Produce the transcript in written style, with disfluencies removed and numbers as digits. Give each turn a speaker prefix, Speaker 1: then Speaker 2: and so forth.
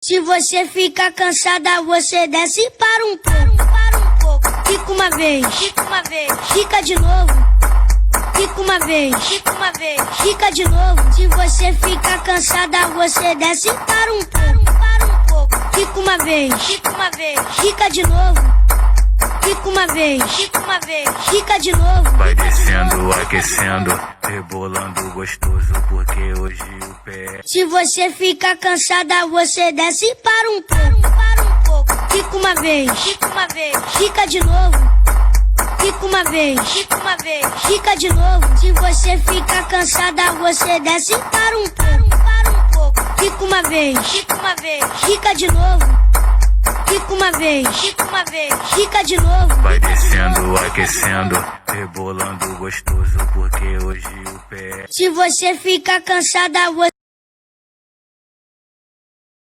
Speaker 1: Se você fica cansada, você desce e para um pouco. Fica uma vez, fica de novo. Fica uma vez, fica de novo. Se você fica cansada, você desce e para um pouco. Fica uma vez, fica de novo. Fica uma vez, fica de novo.
Speaker 2: Vai descendo, aquecendo, rebolando gostoso, porque hoje o pé.
Speaker 1: Se você fica cansada, você desce e para um pouco. Fica uma vez, fica de novo. Fica uma vez, fica de novo. Se você fica cansada, você desce e para um pouco. Fica uma vez, fica de novo. Fica uma vez, fica de novo.
Speaker 2: Vai descendo, aquecendo, rebolando gostoso, porque hoje o pé.
Speaker 1: Se você fica cansada, você